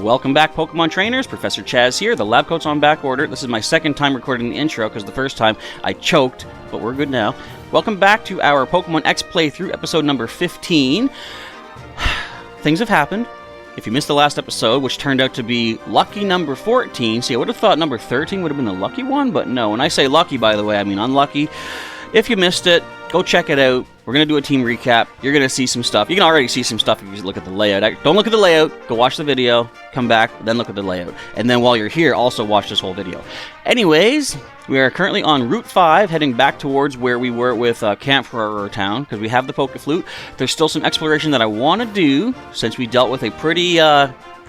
Welcome back, Pokemon trainers. Professor Chaz here. The lab coat's on back order. This is my second time recording the intro because the first time I choked, but we're good now. Welcome back to our Pokemon X playthrough, episode number 15. Things have happened. If you missed the last episode, which turned out to be lucky number 14, see, I would have thought number 13 would have been the lucky one, but no. When I say lucky, by the way, I mean unlucky. If you missed it, go check it out. We're going to do a team recap. You're going to see some stuff. You can already see some stuff if you look at the layout. Don't look at the layout. Go watch the video. Come back. Then look at the layout. And then while you're here, also watch this whole video. Anyways, we are currently on Route 5, heading back towards where we were with Camp Ferraro Town, because we have the Pokeflute. There's still some exploration that I want to do, since we dealt with a pretty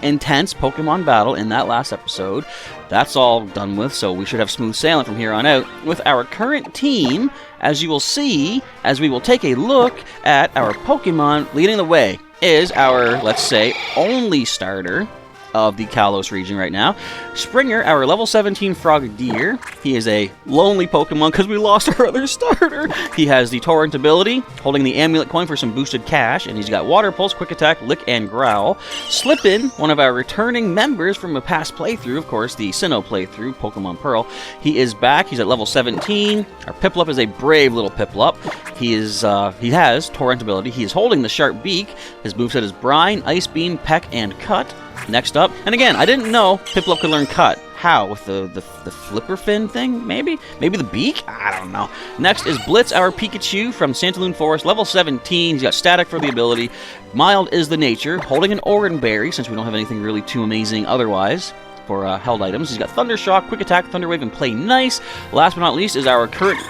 intense Pokemon battle in that last episode. That's all done with, so we should have smooth sailing from here on out. With our current team, as you will see, as we will take a look at our Pokemon, leading the way is our, let's say, only starter of the Kalos region right now. Springer, our level 17 Frogadier. He is a lonely Pokemon because we lost our other starter. He has the Torrent ability, holding the Amulet coin for some boosted cash, and he's got Water Pulse, Quick Attack, Lick, and Growl. Slippin, one of our returning members from a past playthrough, of course, the Sinnoh playthrough, Pokemon Pearl. He is back. He's at level 17. Our Piplup is a brave little Piplup. He has Torrent ability. He is holding the Sharp Beak. His moveset is Brine, Ice Beam, Peck, and Cut. Next up, and again, I didn't know Piplup could learn Cut. How? With the flipper fin thing, maybe? Maybe the beak? I don't know. Next is Blitz, our Pikachu from Santaloon Forest, level 17. He's got Static for the ability. Mild is the nature, holding an Oran Berry, since we don't have anything really too amazing otherwise for held items. He's got Thunder Shock, Quick Attack, Thunder Wave, and Play Nice. Last but not least is our current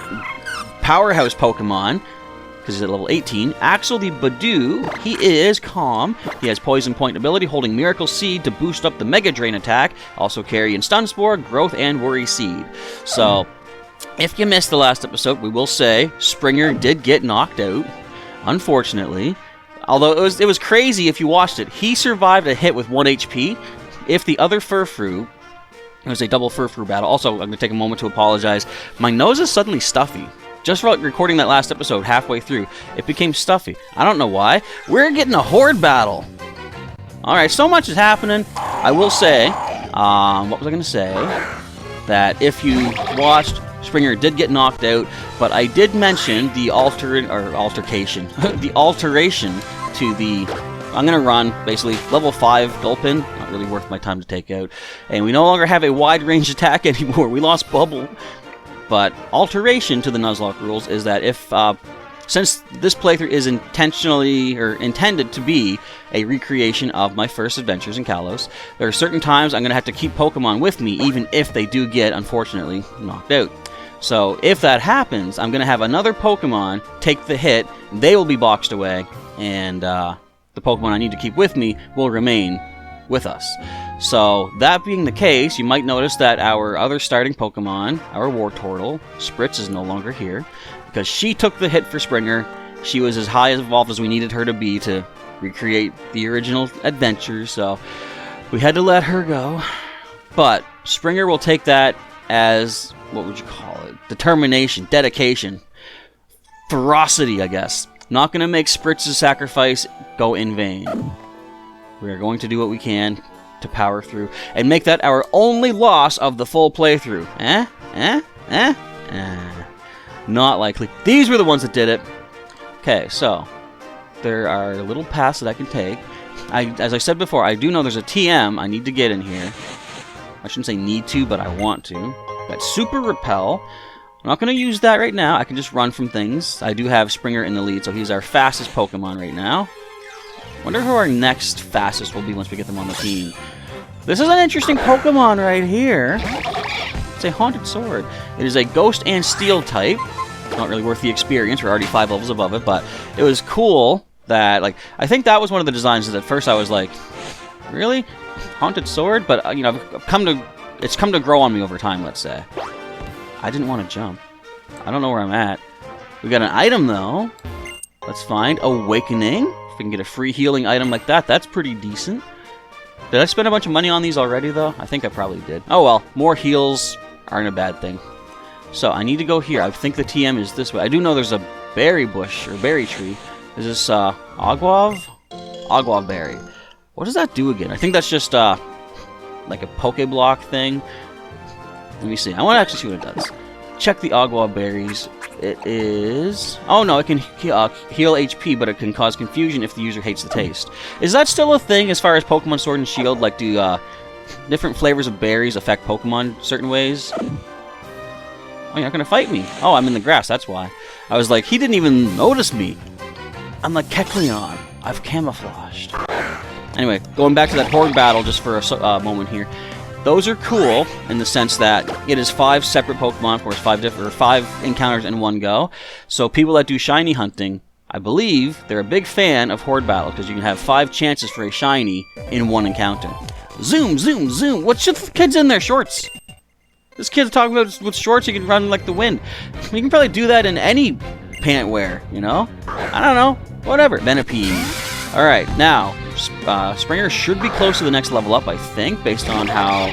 powerhouse Pokemon, because he's at level 18. Axel the Badoo, he is calm. He has Poison Point ability, holding Miracle Seed to boost up the Mega Drain attack. Also carrying Stun Spore, Growth, and Worry Seed. So, if you missed the last episode, we will say Springer did get knocked out, unfortunately. Although it was crazy if you watched it. He survived a hit with 1 HP. If the other Furfrou, it was a double Furfrou battle. Also, I'm going to take a moment to apologize. My nose is suddenly stuffy. Just recording that last episode, halfway through, it became stuffy. I don't know why. We're getting a horde battle. Alright, so much is happening. I will say, what was I going to say? That if you watched, Springer did get knocked out, but I did mention the altercation. The alteration to the... I'm going to run, basically, level 5 Gulpin. Not really worth my time to take out. And we no longer have a wide-range attack anymore. We lost Bubble. But alteration to the Nuzlocke rules is that if, since this playthrough is intentionally, or intended to be a recreation of my first adventures in Kalos, there are certain times I'm going to have to keep Pokemon with me, even if they do get, unfortunately, knocked out. So if that happens, I'm going to have another Pokemon take the hit, they will be boxed away, and the Pokemon I need to keep with me will remain with us. So, that being the case, you might notice that our other starting Pokemon, our Wartortle, Spritz, is no longer here, because she took the hit for Springer. She was as high evolved as we needed her to be to recreate the original adventure, so we had to let her go. But Springer will take that as, what would you call it? Determination, dedication, ferocity, I guess. Not going to make Spritz's sacrifice go in vain. We are going to do what we can to power through and make that our only loss of the full playthrough. Not likely. These were the ones that did it. Okay, so there are little paths that I can take. As I said before, I do know there's a TM I need to get in here. I shouldn't say need to, but I want to. Got Super Repel. I'm not going to use that right now. I can just run from things. I do have Springer in the lead, so he's our fastest Pokemon right now. Wonder who our next fastest will be once we get them on the team. This is an interesting Pokemon right here. It's a Haunted Sword. It is a Ghost and Steel type. Not really worth the experience. We're already 5 levels above it, but it was cool that, like, I think that was one of the designs that at first I was like, really? Haunted Sword? But, you know, it's come to grow on me over time, let's say. I didn't want to jump. I don't know where I'm at. We got an item, though. Let's find Awakening. If we can get a free healing item like that, that's pretty decent. Did I spend a bunch of money on these already, though? I think I probably did. Oh, well. More heals aren't a bad thing. So, I need to go here. I think the TM is this way. I do know there's a berry bush, or berry tree. Is this, Ogwav? Ogwav berry. What does that do again? I think that's just, like a Pokeblock thing. Let me see. I want to actually see what it does. Check the Agua berries. It is... Oh no, it can heal HP, but it can cause confusion if the user hates the taste. Is that still a thing as far as Pokemon Sword and Shield? Like, do different flavors of berries affect Pokemon certain ways? Oh, you're not gonna fight me. Oh, I'm in the grass, that's why. I was like, he didn't even notice me. I'm like Kecleon. I've camouflaged. Anyway, going back to that horde battle just for a moment here. Those are cool in the sense that it is 5 separate Pokemon, of course, 5 encounters in one go. So people that do shiny hunting, I believe they're a big fan of horde battle because you can have 5 chances for a shiny in one encounter. Zoom, zoom, zoom. What's the kid's in their shorts? This kid's talking about with shorts, he can run like the wind. You can probably do that in any pant wear, you know? I don't know. Whatever. Venipede. Alright, now, Springer should be close to the next level up, I think, based on how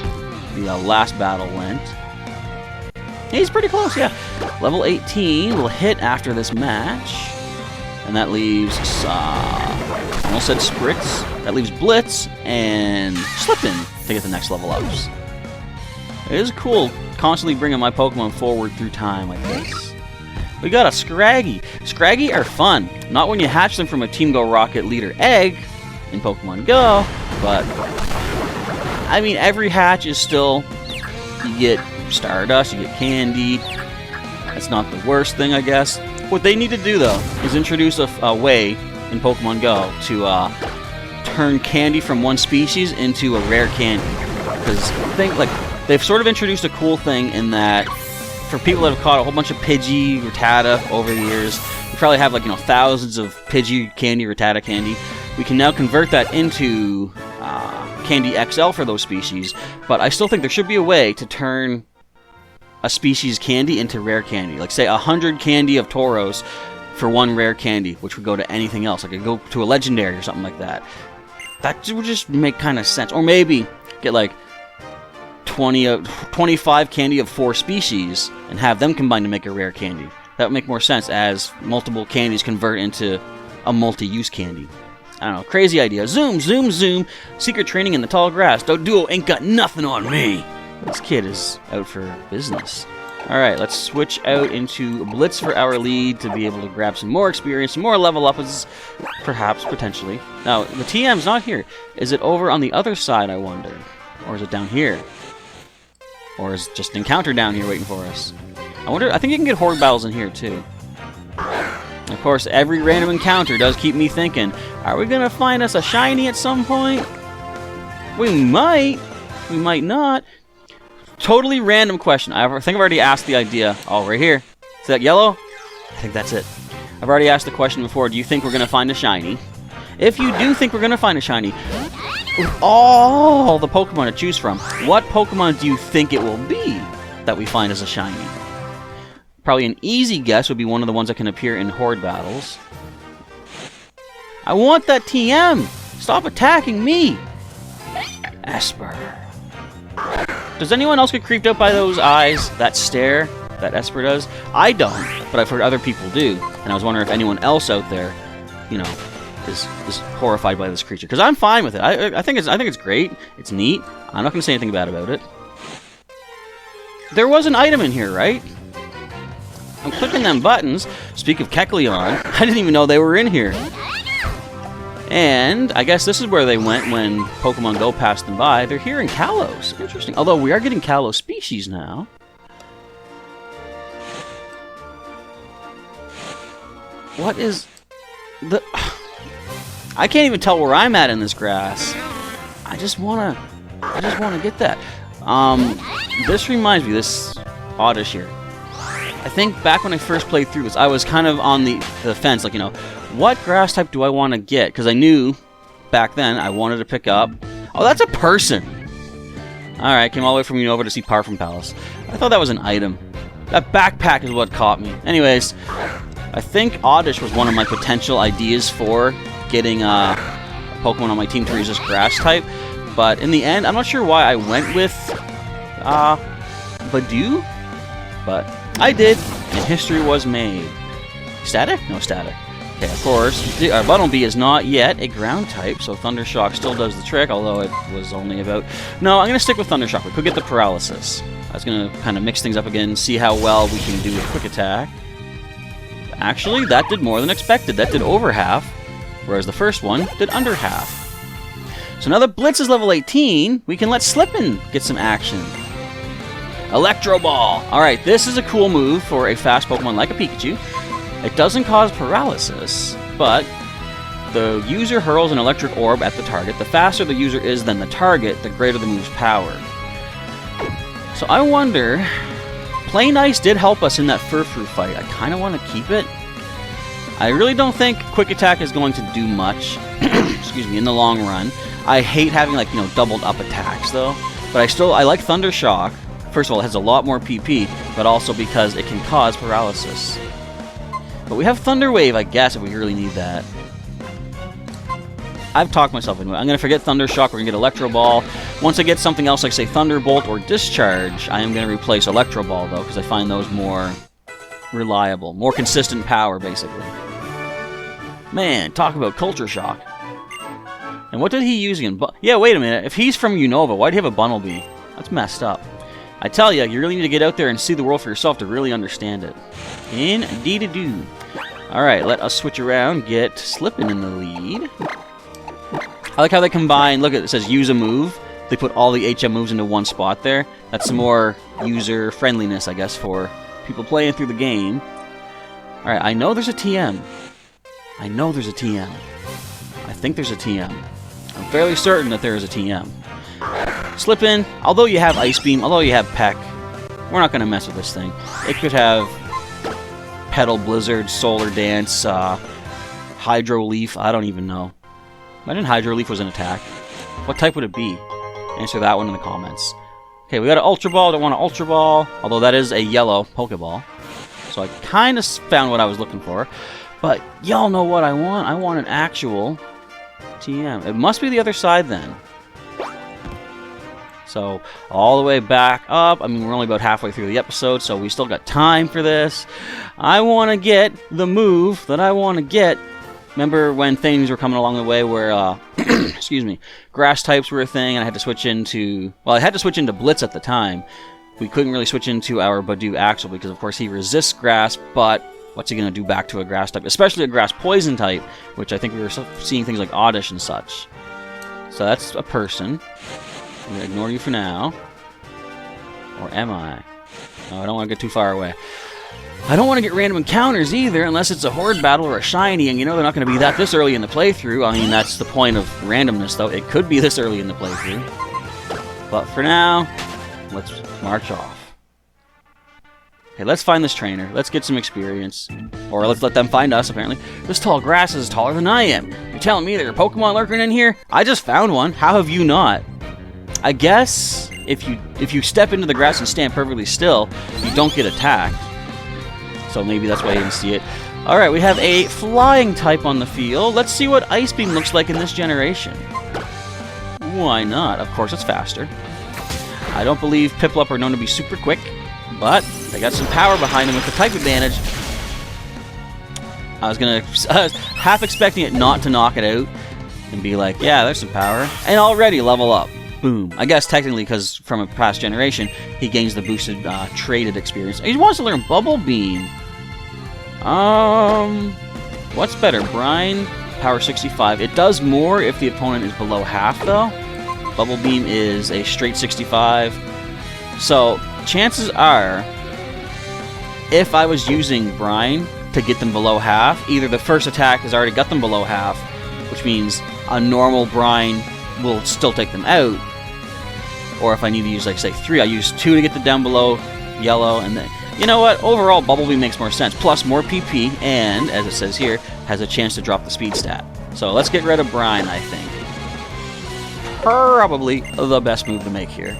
the last battle went. He's pretty close, yeah. Level 18 will hit after this match. And that leaves, I almost said Spritz. That leaves Blitz and Slippin to get the next level ups. It is cool constantly bringing my Pokemon forward through time like this. We got a Scraggy. Scraggy are fun. Not when you hatch them from a Team Go Rocket leader egg in Pokemon Go, but I mean, every hatch is still, you get Stardust, you get candy. That's not the worst thing, I guess. What they need to do, though, is introduce a way in Pokemon Go to turn candy from one species into a rare candy. Because they've sort of introduced a cool thing in that for people that have caught a whole bunch of Pidgey, Rattata over the years, you probably have like, you know, thousands of Pidgey candy, Rattata candy. We can now convert that into Candy XL for those species, but I still think there should be a way to turn a species candy into rare candy. Like, say, 100 candy of Tauros for one rare candy, which would go to anything else. Like, it go to a legendary or something like that. That would just make kind of sense. Or maybe get, like, 25 candy of 4 species and have them combined to make a rare candy. That would make more sense as multiple candies convert into a multi-use candy. I don't know, crazy idea. Zoom, zoom, zoom. Secret training in the tall grass. Doduo ain't got nothing on me. This kid is out for business. Alright, let's switch out into Blitz for our lead to be able to grab some more experience, some more level ups, perhaps, potentially. Now, the TM's not here. Is it over on the other side, I wonder? Or is it down here? Or is just an encounter down here waiting for us? I think you can get horde battles in here, too. Of course, every random encounter does keep me thinking, are we going to find us a shiny at some point? We might not. Totally random question. I think I've already asked the idea. Oh, right here. Is that yellow? I think that's it. I've already asked the question before. Do you think we're going to find a shiny? If you do think we're going to find a shiny, with all the Pokemon to choose from, what Pokemon do you think it will be that we find as a shiny? Probably an easy guess would be one of the ones that can appear in horde battles. I want that TM! Stop attacking me! Esper. Does anyone else get creeped out by those eyes? That stare that Esper does? I don't, but I've heard other people do. And I was wondering if anyone else out there, you know, is horrified by this creature. Because I'm fine with it. I think it's great. It's neat. I'm not going to say anything bad about it. There was an item in here, right? I'm clicking them buttons. Speak of Kecleon, I didn't even know they were in here. And I guess this is where they went when Pokemon Go passed them by. They're here in Kalos. Interesting. Although we are getting Kalos species now. What is the... I can't even tell where I'm at in this grass. I just wanna get that. This reminds me, this Oddish here. I think back when I first played through this, I was kind of on the fence, like, you know, what grass type do I want to get? Because I knew back then I wanted to pick up... Oh, that's a person! Alright, came all the way from Unova to see Parfum Palace. I thought that was an item. That backpack is what caught me. Anyways, I think Oddish was one of my potential ideas for getting a Pokemon on my team to resist grass type. But in the end, I'm not sure why I went with Badoo, but I did, and history was made. Static? No, static. Okay, of course, our Bunnelby is not yet a ground type, so Thunder Shock still does the trick, although it was only about... No, I'm going to stick with Thunder Shock. We could get the paralysis. I was going to kind of mix things up again, see how well we can do with Quick Attack. Actually, that did more than expected. That did over half, whereas the first one did under half. So now that Blitz is level 18, we can let Slippin get some action. Electro Ball! Alright, this is a cool move for a fast Pokemon like a Pikachu. It doesn't cause paralysis, but the user hurls an electric orb at the target. The faster the user is than the target, the greater the move's power. So I wonder... Plain Ice did help us in that Furfrou fight. I kind of want to keep it. I really don't think Quick Attack is going to do much, excuse me, in the long run. I hate having, like, you know, doubled up attacks, though. But I like Thunder Shock. First of all, it has a lot more PP, but also because it can cause paralysis. But we have Thunder Wave, I guess, if we really need that. I've talked myself into it. I'm going to forget Thunder Shock. We're going to get Electro Ball. Once I get something else, like, say, Thunderbolt or Discharge, I am going to replace Electro Ball, though, because I find those more reliable. More consistent power, basically. Man, talk about Culture Shock. And what did he use again? Yeah, wait a minute. If he's from Unova, why do you have a Bunnelby? That's messed up. I tell you really need to get out there and see the world for yourself to really understand it. Indeed-a-do. Alright, let us switch around, get Slippin in the lead. I like how they combine, look, it says use a move. They put all the HM moves into one spot there. That's some more user friendliness, I guess, for people playing through the game. Alright, I know there's a TM. I know there's a TM. I think there's a TM. I'm fairly certain that there is a TM. Slippin, although you have Ice Beam, although you have Peck, we're not going to mess with this thing. It could have Petal Blizzard, Solar Dance, Hydro Leaf, I don't even know. Imagine Hydro Leaf was an attack. What type would it be? Answer that one in the comments. Okay, we got an Ultra Ball, don't want an Ultra Ball, although that is a yellow Pokeball. So I kind of found what I was looking for. But y'all know what I want. I want an actual TM. It must be the other side then. So, all the way back up. I mean, we're only about halfway through the episode, so we still got time for this. I want to get the move that I want to get. Remember when things were coming along the way where, excuse me, grass types were a thing, and I had to switch into... Well, I had to switch into Blitz at the time. We couldn't really switch into our Badoo Axel because, of course, he resists grass, but what's he going to do back to a grass type? Especially a grass poison type, which I think we were seeing things like Oddish and such. So that's a person. I'm going to ignore you for now. Or am I? No, I don't want to get too far away. I don't want to get random encounters either, unless it's a horde battle or a shiny, and you know they're not going to be that this early in the playthrough. I mean, that's the point of randomness, though. It could be this early in the playthrough. But for now, let's march off. Okay, let's find this trainer. Let's get some experience. Or let's let them find us, apparently. This tall grass is taller than I am. You're telling me there are Pokemon lurking in here? I just found one. How have you not? I guess if you step into the grass and stand perfectly still, you don't get attacked. So maybe that's why you didn't see it. Alright, we have a flying type on the field. Let's see what Ice Beam looks like in this generation. Why not? Of course it's faster. I don't believe Piplup are known to be super quick, but they got some power behind them with the type advantage. I was half expecting it not to knock it out and be like, yeah, there's some power. And already level up. Boom. I guess technically because from a past generation, he gains the boosted traded experience. He wants to learn Bubble Beam. What's better? Brine, power 65. It does more if the opponent is below half, though. Bubble Beam is a straight 65. So, chances are, if I was using Brine to get them below half, either the first attack has already got them below half, which means a normal Brine will still take them out, or if I need to use, like, say, 3, I use 2 to get them down below yellow, and then, you know what, overall, Bubble Beam makes more sense, plus more PP, and, as it says here, has a chance to drop the speed stat. So let's get rid of Brine, I think. Probably the best move to make here.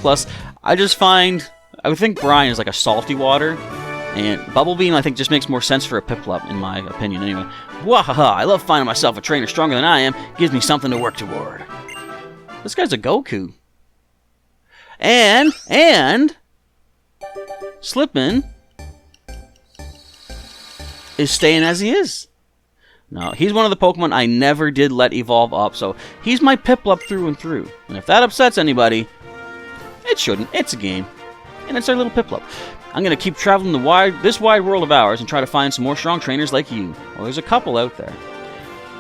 Plus, I would think Brine is like a salty water, and Bubble Beam, I think, just makes more sense for a Piplup, in my opinion, anyway. Wahaha, I love finding myself a trainer stronger than I am. Gives me something to work toward. This guy's a Goku. And Slippin is staying as he is. No, he's one of the Pokemon I never did let evolve up, so he's my Piplup through and through. And if that upsets anybody, it shouldn't. It's a game. And it's our little Piplup. I'm going to keep traveling this wide world of ours and try to find some more strong trainers like you. Well, there's a couple out there.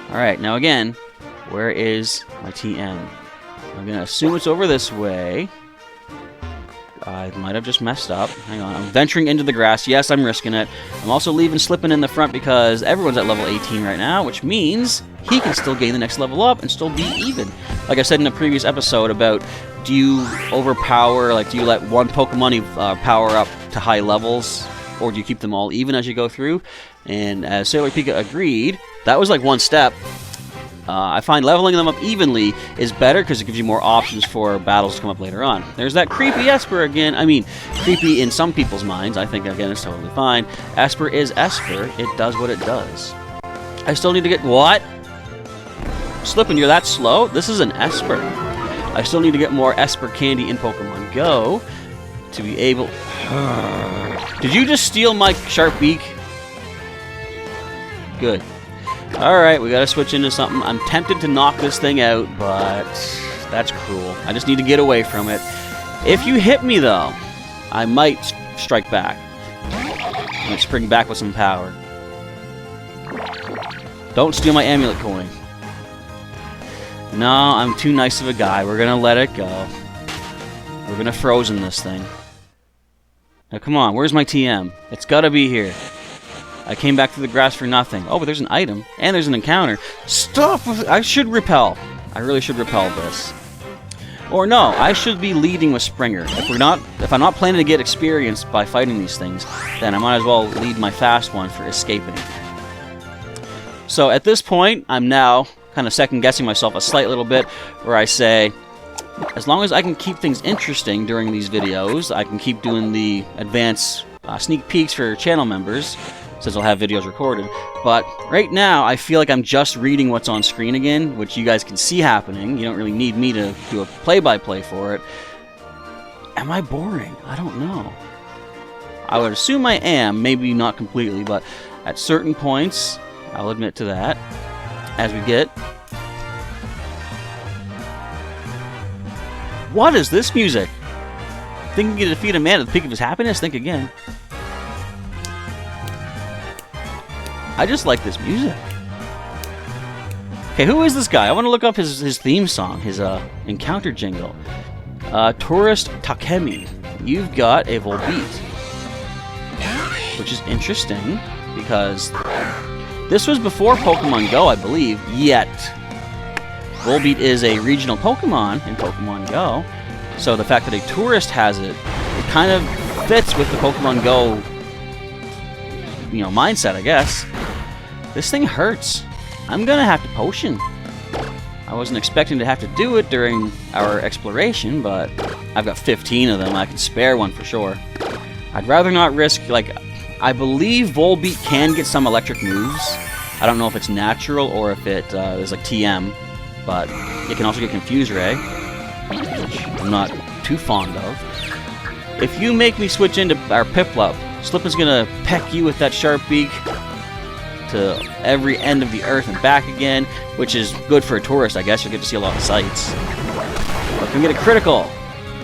Alright, now again, where is my TM? I'm going to assume it's over this way. I might have just messed up. Hang on, I'm venturing into the grass. Yes, I'm risking it. I'm also leaving Slippin in the front because everyone's at level 18 right now, which means he can still gain the next level up and still be even. Like I said in a previous episode about, do you overpower, like do you let one Pokemon power up to high levels, or do you keep them all even as you go through? And as Sailor Pika agreed, that was like one step. I find leveling them up evenly is better because it gives you more options for battles to come up later on. There's that creepy Esper again. I mean, creepy in some people's minds. I think, again, it's totally fine. Esper is Esper. It does what it does. I still need to get... What? Slippin', you're that slow? This is an Esper. I still need to get more Esper candy in Pokemon Go to be able... Did you just steal my sharp beak? Good. Alright, we gotta switch into something. I'm tempted to knock this thing out, but that's cruel. I just need to get away from it. If you hit me, though, I might strike back. I might spring back with some power. Don't steal my amulet coin. No, I'm too nice of a guy. We're gonna let it go. We're gonna frozen this thing. Now, come on, where's my TM? It's gotta be here. I came back through the grass for nothing. Oh, but there's an item. And there's an encounter. Stop! I should repel. I really should repel this. Or no, I should be leading with Springer. If I'm not planning to get experience by fighting these things, then I might as well lead my fast one for escaping. So at this point, I'm now kind of second-guessing myself a slight little bit, where I say, as long as I can keep things interesting during these videos, I can keep doing the advanced sneak peeks for channel members, since I'll have videos recorded. But right now, I feel like I'm just reading what's on screen again, which you guys can see happening. You don't really need me to do a play-by-play for it. Am I boring? I don't know. I would assume I am, maybe not completely, but at certain points, I'll admit to that. As we get... What is this music? Thinking you defeat a man at the peak of his happiness? Think again. I just like this music. Okay, who is this guy? I want to look up his theme song, his encounter jingle. Tourist Takemi. You've got a Volbeat. Which is interesting, because this was before Pokemon Go, I believe, yet Volbeat is a regional Pokemon in Pokemon Go, so the fact that a tourist has it, it kind of fits with the Pokemon Go, you know, mindset, I guess. This thing hurts. I'm gonna have to potion. I wasn't expecting to have to do it during our exploration, but I've got 15 of them. I can spare one for sure. I'd rather not risk, like, I believe Volbeat can get some electric moves. I don't know if it's natural or if it is like TM, but it can also get Confuse Ray, which I'm not too fond of. If you make me switch into our Piplup, Slippin's gonna peck you with that sharp beak to every end of the earth and back again, which is good for a tourist, I guess. You'll get to see a lot of sights. But can we get a critical?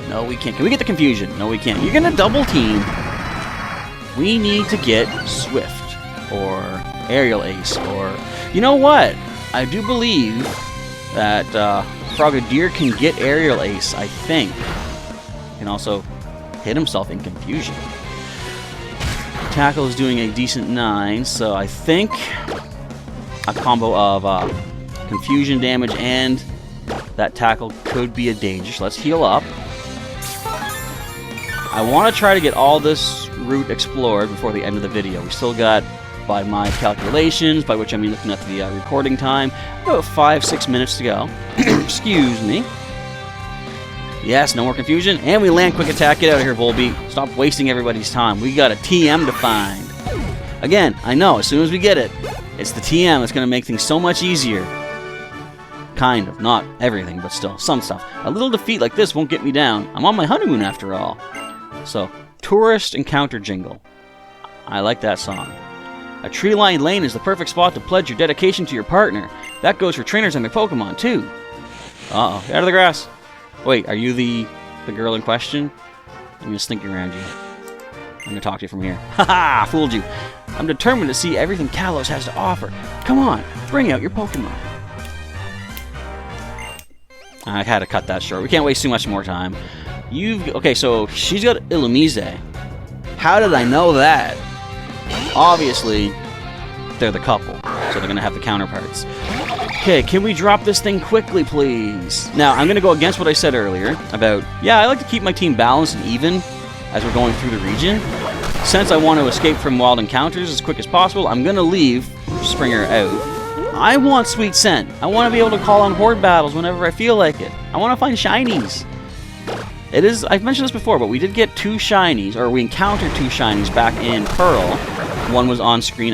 No, we can't. Can we get the confusion? No, we can't. You're gonna double team. We need to get Swift, or Aerial Ace, or... You know what? I do believe that Frogadier can get Aerial Ace, I think. He can also hit himself in Confusion. Tackle is doing a decent 9, so I think a combo of Confusion damage and that tackle could be a danger. So let's heal up. I want to try to get all this route explored before the end of the video. We still got, by my calculations, by which I mean looking at the recording time, about 5-6 minutes to go. Excuse me. Yes, no more confusion, and we land quick attack. Get out of here, Volbeat. Stop wasting everybody's time. We got a TM to find. Again, I know, as soon as we get it, it's the TM that's going to make things so much easier. Kind of. Not everything, but still, some stuff. A little defeat like this won't get me down. I'm on my honeymoon after all. So, Tourist Encounter Jingle. I like that song. A tree-lined lane is the perfect spot to pledge your dedication to your partner. That goes for trainers and their Pokemon, too. Uh-oh. Get out of the grass. Wait, are you the girl in question? I'm gonna sneak around you. I'm gonna talk to you from here. Haha! Fooled you. I'm determined to see everything Kalos has to offer. Come on, bring out your Pokemon. I had to cut that short. We can't waste too much more time. Okay, so she's got Illumise. How did I know that? Obviously, they're the couple, so they're gonna have the counterparts. Okay, can we drop this thing quickly, please? Now, I'm gonna go against what I said earlier about, yeah, I like to keep my team balanced and even as we're going through the region. Since I want to escape from wild encounters as quick as possible, I'm gonna leave Springer out. I want Sweet Scent. I want to be able to call on horde battles whenever I feel like it. I want to find shinies. I've mentioned this before, but we did get 2 shinies, or we encountered 2 shinies back in Pearl. One was on screen,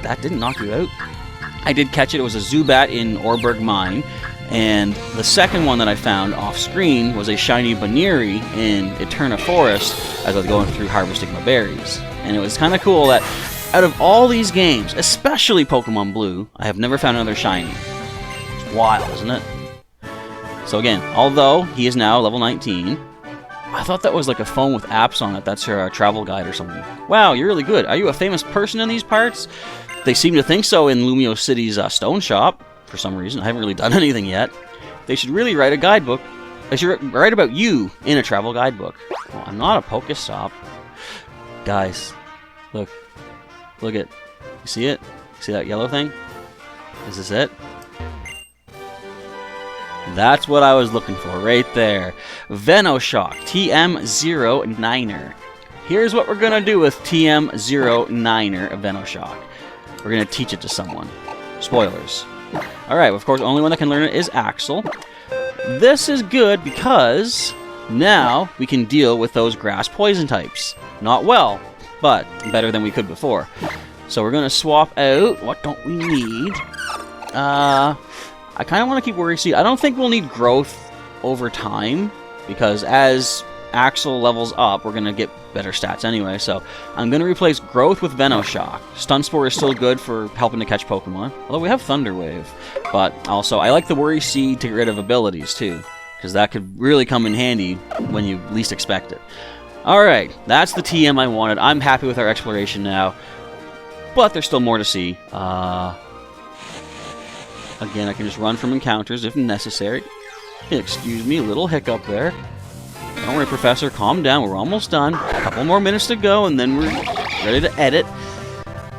that didn't knock you out. I did catch it. It was a Zubat in Orberg Mine. And the second one that I found off screen was a shiny Baneri in Eterna Forest as I was going through harvesting my berries. And it was kind of cool that out of all these games, especially Pokemon Blue, I have never found another shiny. It's wild, isn't it? So again, although he is now level 19, I thought that was like a phone with apps on it. That's her travel guide or something. Wow, you're really good. Are you a famous person in these parts? They seem to think so in Lumio City's Stone Shop, for some reason. I haven't really done anything yet. They should really write a guidebook. They should write about you in a travel guidebook. Well, I'm not a Pokestop. Guys, look. Look at, you see it? See that yellow thing? Is this it? That's what I was looking for, right there. Venoshock, TM09er. Here's what we're gonna do with TM09er Venoshock. We're gonna teach it to someone. Spoilers. Alright, of course, the only one that can learn it is Axel. This is good because now we can deal with those grass poison types. Not well, but better than we could before. So we're going to swap out. What don't we need? I kind of want to keep Worry Seed. I don't think we'll need growth over time, because as Axel levels up, we're going to get better stats anyway. So I'm going to replace growth with Venoshock. Stun Spore is still good for helping to catch Pokemon, although we have Thunder Wave. But also, I like the Worry Seed to get rid of abilities too, because that could really come in handy when you least expect it. Alright, that's the TM I wanted. I'm happy with our exploration now. But there's still more to see. Again, I can just run from encounters if necessary. Excuse me, a little hiccup there. Don't worry, Professor, calm down. We're almost done. A couple more minutes to go, and then we're ready to edit.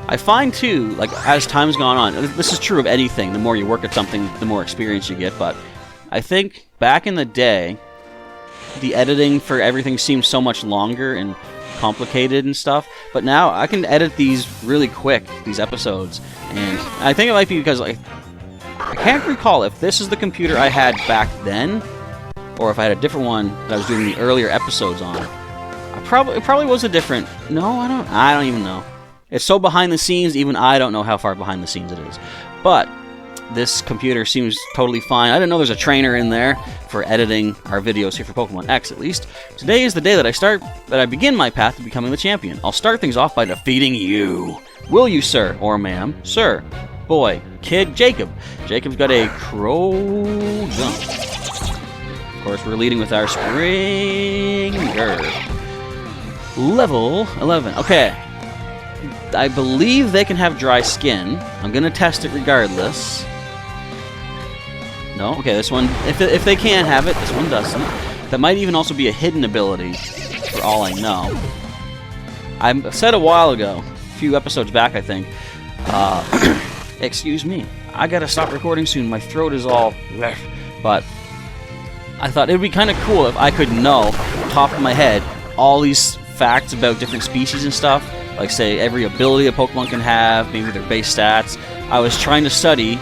I find, too, like, as time's gone on, this is true of anything. The more you work at something, the more experience you get. But I think back in the day, the editing for everything seemed so much longer and complicated and stuff, but now I can edit these really quick, these episodes, and I think it might be because I can't recall if this is the computer I had back then, or if I had a different one that I was doing the earlier episodes on. It probably was a different. No, I don't even know. It's so behind the scenes, even I don't know how far behind the scenes it is. But this computer seems totally fine. I didn't know there's a trainer in there for editing our videos here for Pokemon X, at least. Today is the day that I begin my path to becoming the champion. I'll start things off by defeating you. Will you, sir? Or ma'am? Sir. Boy. Kid. Jacob. Jacob's got a Crow Jump. Of course, we're leading with our Springer. Level 11. Okay. I believe they can have dry skin. I'm going to test it regardless. No? Okay, this one, if they can have it, this one doesn't. That might even also be a hidden ability, for all I know. I said a while ago, a few episodes back, I think, excuse me, I gotta stop recording soon, my throat is all... But I thought it would be kind of cool if I could know, top of my head, all these facts about different species and stuff. Like, say, every ability a Pokemon can have, maybe their base stats. I was trying to study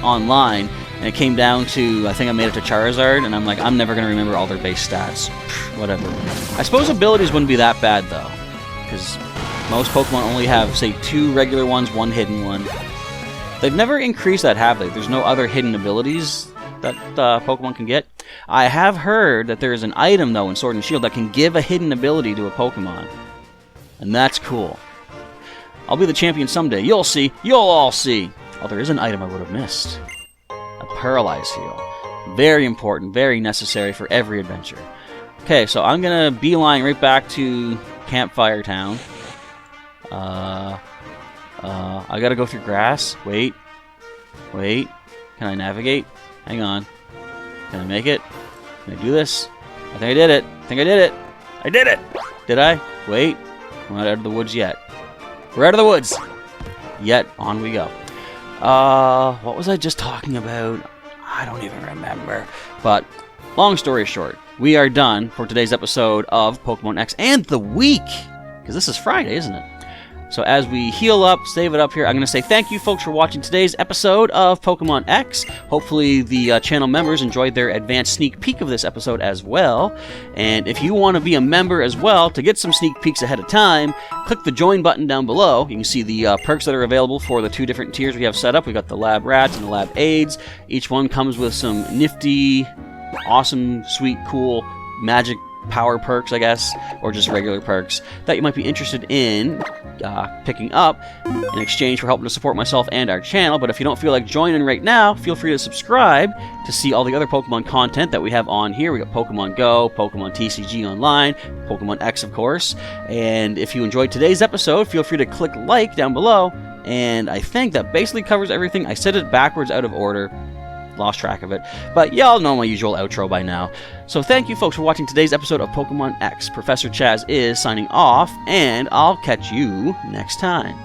online, and it came down to, I think I made it to Charizard, and I'm like, I'm never going to remember all their base stats. Whatever. I suppose abilities wouldn't be that bad, though, because most Pokemon only have, say, 2 regular ones, 1 hidden one. They've never increased that, have they? There's no other hidden abilities that Pokemon can get. I have heard that there is an item, though, in Sword and Shield that can give a hidden ability to a Pokemon. And that's cool. I'll be the champion someday. You'll see. You'll all see. Oh, there is an item I would have missed. A paralyzed heal. Very important, very necessary for every adventure. Okay, so I'm going to beeline right back to Campfire Town. I got to go through grass. Wait. Can I navigate? Hang on. Can I make it? Can I do this? I think I did it. I did it! Did I? Wait. We're not out of the woods yet. We're out of the woods! Yet, on we go. What was I just talking about? I don't even remember. But, long story short, we are done for today's episode of Pokemon X and the week! Because this is Friday, isn't it? So as we heal up, save it up here, I'm going to say thank you folks for watching today's episode of Pokemon X. Hopefully the channel members enjoyed their advanced sneak peek of this episode as well. And if you want to be a member as well, to get some sneak peeks ahead of time, click the join button down below. You can see the perks that are available for the 2 different tiers we have set up. We got the Lab Rats and the Lab Aids. Each one comes with some nifty, awesome, sweet, cool, magic power perks, I guess, or just regular perks that you might be interested in picking up in exchange for helping to support myself and our channel. But if you don't feel like joining right now, feel free to subscribe to see all the other Pokemon content that we have on here. We got Pokemon Go, Pokemon TCG Online, Pokemon X, of course. And if you enjoyed today's episode, feel free to click like down below. And I think that basically covers everything. I said it backwards out of order. Lost track of it, but y'all know my usual outro by now. So thank you folks for watching today's episode of Pokemon X. Professor Chaz is signing off, and I'll catch you next time.